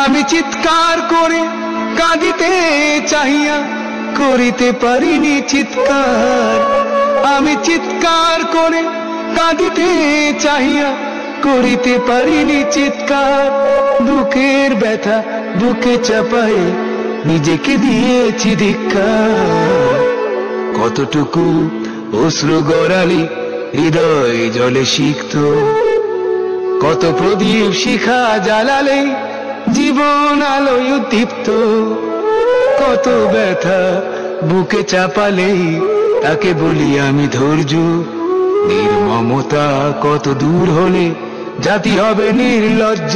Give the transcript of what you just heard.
আমি চিৎকার করে কাঁদিতে চাহিয়া করিতে পারিনি চিৎকার। আমি চিৎকার করে কাঁদিতে চাহিয়া করিতে পারিনি চিৎকার। বুকের ব্যথা বুকে চাপাই নিজেকে দিয়েছি ধিক্কার। কতটুকু অশ্রু গড়ালি হৃদয় জলে সিক্ত, কত প্রদীপ শিখা জ্বালালে জীবন আলোয় উদ্দীপ্ত। কত ব্যথা বুকে চাপালে তাকে বলি আমি ধৈর্য। নির্মমতা কত দূর হলে জাতি হবে নির্লজ্জ।